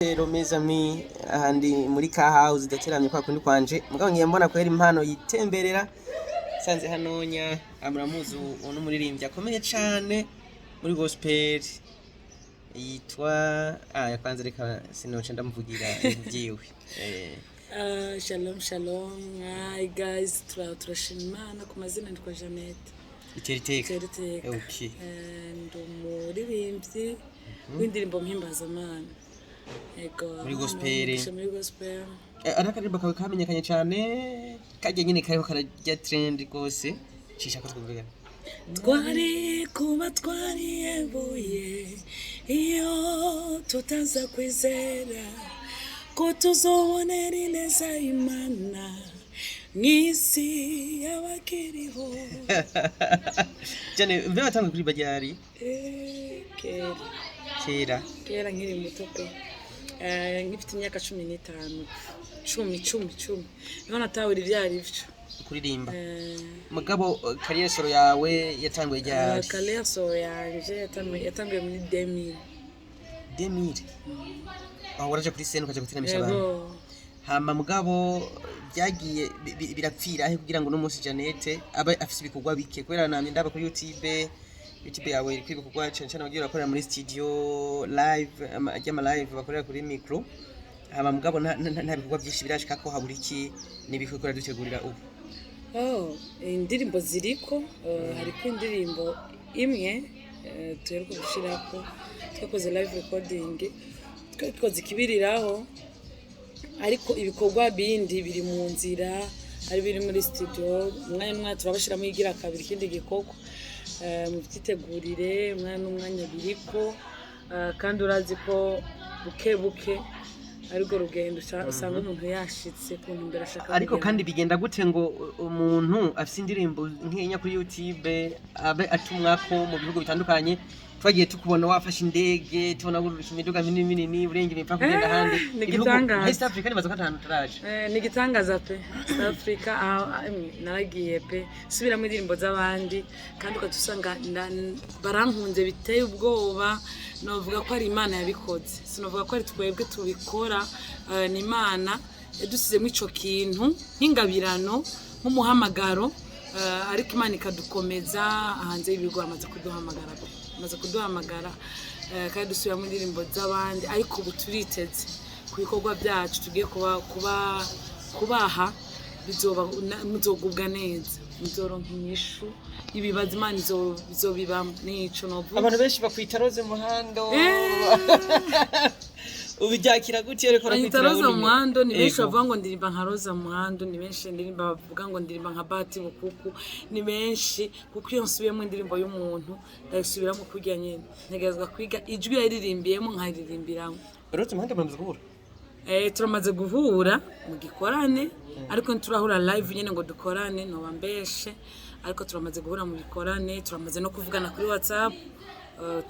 Rero mes amis ahandi muri ka house dateramye kwa kundi kwanje mugabo ngiye mbona kwera impano yitemberera sanze hanonya amuramuzu uno muririmbyi akomeye cyane muri gospel yitwa yakwanze reka sinoce ndamuvugira ibyiwe Shalom shalom. Hi guys, turashimana ku mazina ndikwa Jeannette. Iteriteka. Okay. Ndo muririmbyi w'indirimbo mpimbazamana. Ego. Muri gospel. Muri gospel. Arakarimba kawe kamenyekanye cyane kajya nyine kariho karajya trend rwose cisha ko twumvira. Twari kuba twariyebuye iyo tutaza kwizera ko tuzobonera ineza Imana n'isi y'abakiriho. Cyane mbe batanga kuri bajyari kera nkiri muto pe ngifite imyaka 15 10 niho natawira ibyari byo kuririmba mugabo career solo yawe yatanguye ryari career solo yanje yatanguye muri 2000 aho waraje kuri scene ukaje gutinamisha abantu hama mugabo byagiye birapfira ahe kugira ngo no munsi Jeannette aba afise ibikorwa bike kwera namye ndaba kuri YouTube yawe kwiga kugwa cyane bagiye bakorera muri studio live ama live bakorera kuri micro hama mugabo nta bikorwa byinshi birashika ko habura iki nibikora dutegurira ubu indirimbo ziriko hariko indirimbo imwe tuheruka gushirako twakoze live recording twikoze ikibiriraho ariko ibikorwa bindi biri mu nzira ari biri muri studio umwanya turabashiramo igira kabiri kindi gikorwa mu byitegurire umwanya biriko kandi urazi ko buke ariko rugendo usanga umuntu yashitse ku ntumbero ashaka ariko kandi bigenda gute ngo umuntu afite indirimbo nk'enya kuri YouTube abe atumwako mu bihugu bitandukanye twagiye tukubona wafashe indege tubona gurusha imiduga minini urenge imipfa kugenda handi East Africa nibaza ko atantu turaje ni gitangaza pe East Africa naragiye pe subiramo indirimbo z'abandi kandi ukatusanga barankunze biteye ubwoba novuga ko ari Imana yabikoze sinovuga ko ari twebwe tubikora ni Imana yadusizemo ico kintu nk'ingabirano nk'umuhamagaro ariko Imana ikadukomeza hanze y'ibigwa amaze kuduhamagara kandi dusubira mu ndirimbo z'abandi ariko ubu turiteze ku bikorwa byacu tugiye kubaha muzogubwa neza muzoronka inyishu ibibazo Imana izobibamo nico novuga abantu benshi bakwita Rose Muhando ubijakira gutye ariko rakwita Rose Muhando ni benshi bavuga ngo ndirimba nka Rose Muhando ni benshi ndirimba bavuga ngo ndirimba nka Bahati Bukuku ni benshi kuko iyo nsubiyemo indirimbo y'umuntu ndayisubiramo kujya nyene ntegezwa kwiga ijwi yaririmbiyemo nkaririmbiramo Rose Muhando bamaze guhura turamaze guhura mu gikorane ariko turahura live nyene ngo dukorane no bambeshe ariko turamaze guhura mu gikorane turamaze no kuvugana kuri WhatsApp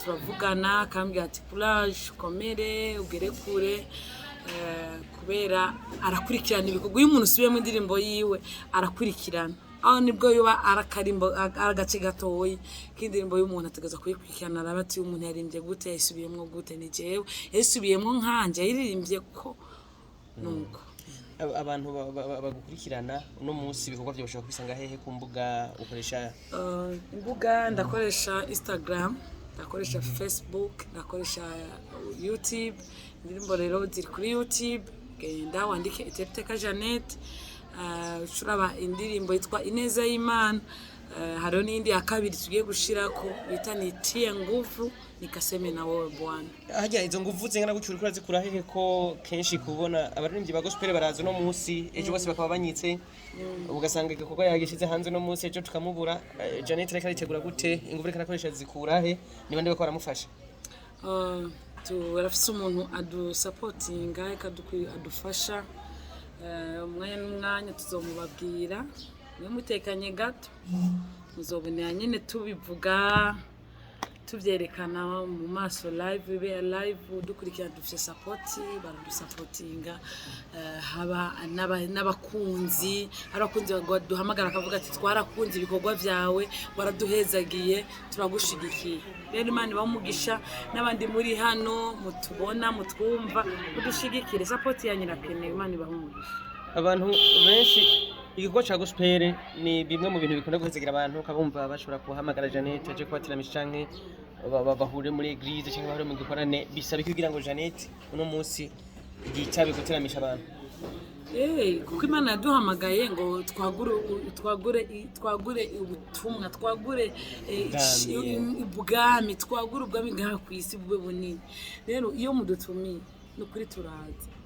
turavugana kambye ati courage komere ugere kure kubera arakurikirana ibikorwa uyu muntu usubiye mu ndirimbo yiwe arakurikirana aho nibwo yoba arakarimbo agace gatoyi kindirimbo y'umuntu ategeza kuyikurikirana arabati umuntu yaririmbye gute yisubiyemo gute ni jewe yisubiyemo nkanje yaririmbye ko nuko abantu bagukurikirana uno munsi ibikorwa byo bashobora kwisanga hehe ku mbuga ukoresha imbuga ndakoresha Instagram ndakoresha Facebook ndakoresha YouTube indirimbo rero ziri kuri YouTube genda wandike Iteriteka Jeannette shuraba indirimbo yitwa Ineza y'Imana hariho n'indi ya kabiri tugiye gushirako bita nitie nguvu nikaseme na wowe Bwana hajya izo nguvu zingana gucura kuri zikura hehe ko kenshi kubona abaririmbyi ba gospel baraza no munsi ejo bose bakaba banyitse ugasanga igikorwa yagishize hanze no munsi ejo tukamubura Jeannette reka ritegura gute inguvu reka nakoresha zikura he niba ndiko baramufasha turafise umuntu supportinga adufasha umwanya n'umwanya tuzomubabwira niyo mutekanye gato muzobonera nyene tubivuga tubyerekana mu maso live dukurikirana dufite support baradusupportinga haba n'abakunzi arakunzi duhamagara akavuga ati twarakunze ibikorwa byawe waraduhezagiye turagushigikiye rero Imana ibamugisha n'abandi muri hano mutubona mutwumva mudushigikire support yanyu irakenewe Imana ibamugisha abantu benshi igikorwa ca gospel ni bimwe mu bintu bikunda guhezegira abantu kabumva bashobora kuhamagara Jeannette aje kubatiramisha canke bahure muri eglise canke bahure mu gikorane bisaba kugira ngo Jeannette uno munsi yitabe gutiramisha abantu kuko Imana yaduhamagaye ngo twagure ubutumwa twagure ubwami twagure ubwami ngaha ku isi bube bunini rero iyo mudutumiye no kuri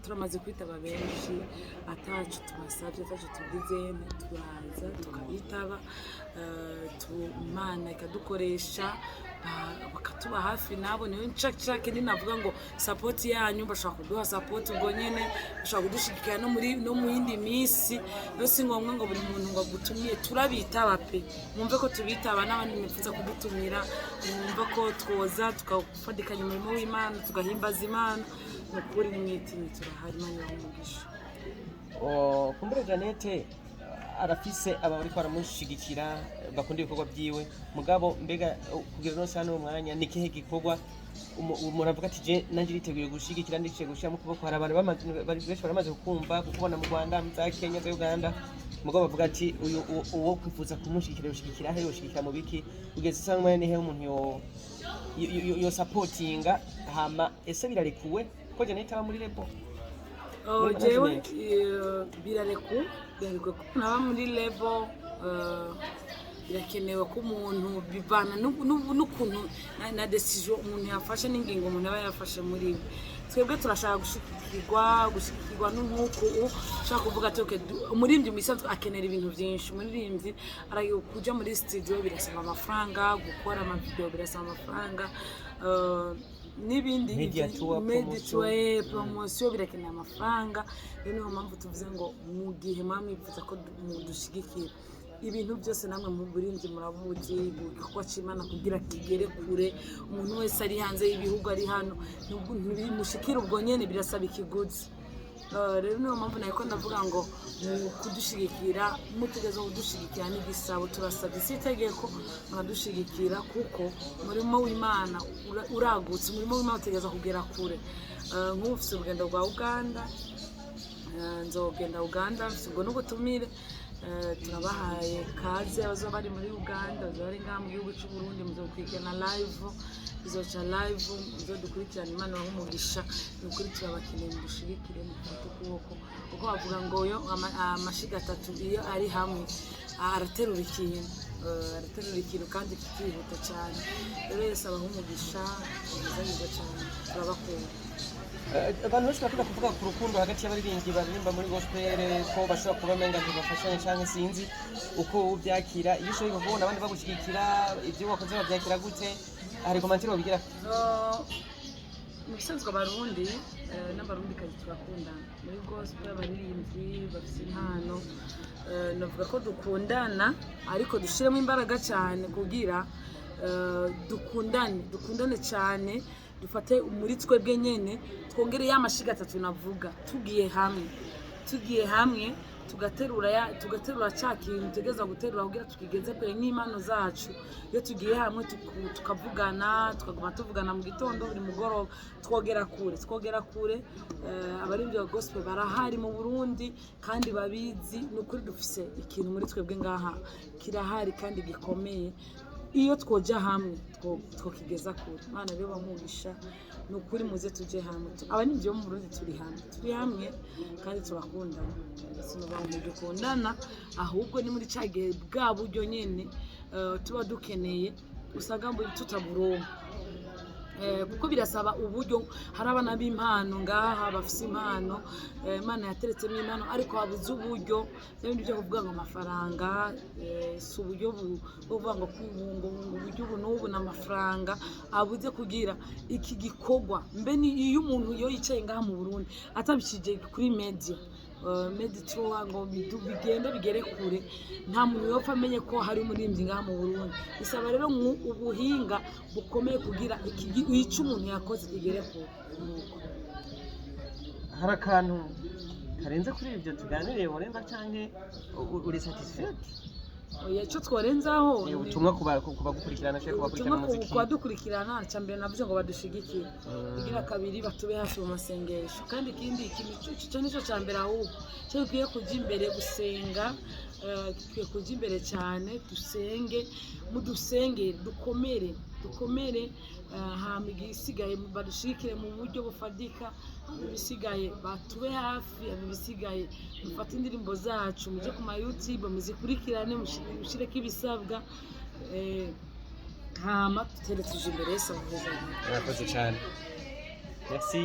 turamaze kwitaba benshi atacu tubasabye atacu tugize turaza tukabitaba Imana ikadukoresha bakatuba hafi nabo niyo nshaka navuga ngo support yanyu bashaka kuduha support ubwo nyene bashaka kudushigikira no mu yindi minsi no si ngombwa ngo buri muntu ngo gutumiye turabitaba pe mwumve ko tubitaba n'abandi nifuza kudutumira mwumve ko twoza tukafadikanya umurimo w'Imana tugahimbaza Imana nukuri mwitini turahari Imana y'umugisha kumbere Jeannette arafise abari kwaramushigikira bakunda ibikorwa byiwe mugabo mbega kugira no sano umwanya nikihe gikorwa muravuga ati je nanje riteguye gushigikira ndice gushira mu kuboko hari abantu bari benshi baramaze kukumva kukubona mu Rwanda mu za Kenya za Uganda mugabo bavuga ati uwo kwifuza kumushigikira ushigikira he ushigikira mu biki ugeze sangwa ne he umuntu yo supportinga hama ese birarekuwe ko Jeannette aba muri lebo jewe birarekwe ko naba muri lebo birakenewe ko umuntu bivana n'ukuntu na decision umuntu yafashe n'ingingo umuntu aba yafashe muri we twebwe turashaka gushikirwa n'umwuko ushaka kuvuga ati umuririmbyi misanzwe akenera ibintu byinshi umuririmbyi kuja muri studio birasaba amafaranga gukora ama video birasaba amafaranga n'ibindi media promotion birakeneye amafaranga rero niyo mpamvu tuvuze ngo mu gihe mwamwifuza ko mudushigikira ibintu byose namwe mu burinzi muravuze igikorwa cy'Imana kugira kigere kure umuntu wese ari hanze y'ibihugu ari hano mushikira ubwo nyene birasaba ikiguzi rero niyo mpamvu nako ndavuga ngo kudushigikira mutegeza kudushigikira n'igisabo turasabye isi itegeko muradushigikira kuko umurimo w'Imana uragutse umurimo w'Imana utegeza kugera kure nk'ufise urugendo rwa Uganda nzogenda Uganda ubwo n'ubutumire turabahaye kaze abazoba bari muri Uganda bazari ngaha mu gihugu cy'u Burundi muzokwigana live bizoca live muzodukurikirana Imana y'umugisha n'ukuri turabakeneye mudushigikire mu kuboko kuko bavuga ngo yo amashiga atatu iyo ari hamwe araterura ikintu kandi kikihuta cyane rero yese abaho umugisha nziza cyane turabakunda abantu benshi bakunda kuvuga ku rukundo hagati y'abaririmbyi baririmba muri gospel ko bashobora kuba menga ntibafashanye cyangwa sinzi uko ubyakira iyo ushoboye kubona abandi bagushyigikira ibyo wakoze babyakira gute hari komantiro bigira mu bisanzwe abarundi n'abarundikazi turakundana muri gospel abaririmbyi bafite impano navuga ko dukundana ariko dushiremo imbaraga cyane kugira dukundane cyane dufate muri twebwe nyene twongere y'amashiga atatu navuga tugiye hamwe tugaterura cya kintu tegeza guterura kugira tukigeze kure n'imano zacu iyo tugiye hamwe tukavugana tukaguma tuvugana mu gitondo buri mugoroba twogera kure abaririmbyi ba gospel barahari mu Burundi kandi babizi n'ukuri dufise ikintu muri twebwe ngaha kirahari kandi gikomeye iyo twoja hamwe twokigeza kure Imana rero bamugisha nukuri muze tuje hamwe abanivyo mu Burundi turi hamwe kandi turakundana sinoba mu dukundana ahubwo ni muri cage bwa buryo nyene tuba dukeneye usanga mbo tutaburonka kuko birasaba uburyo hari abana b'impano ngaha bafise impano Imana yateretsemo impano ariko habuze uburyo n'ibindi byo kuvuga ngo amafaranga si uburyo buvuga ngo uburyo n'ubu n'amafaranga abuze kugira iki gikorwa mbe ni iyo umuntu yicaye ngaha mu Burundi atabishije kuri media meditro ngo bigenda bigere kure nta muntu yopfa amenye ko hari umurimbyi ngaha mu Burundi bisaba rero ubuhinga bukomeye kugira iki umuntu yakoze kigere kure hari akantu karenze kuri ibyo tuganiriye uremba canke uri satisfied oya cyo tworenzaho ubutumwa kubagukurikirana cyo kubakurikirana muziki kubadukurikirana cyambere navuze ngo badushigikire kugira kabiri batube hafi mu masengesho kandi ikindi cyo nico cyambere aho cyo giye kujya imbere gusenga kiye kujya imbere cyane dusenge mudusenge dukomere hama igisigaye badushikire mu buryo bufadika ibisigaye batube hafi ibisigaye mufate indirimbo zacu muje ku ma YouTube muzikurikirane mushireke ibisabwa hama tutere tuje imbere Yesu avuze. Murakoze cyane. Merci.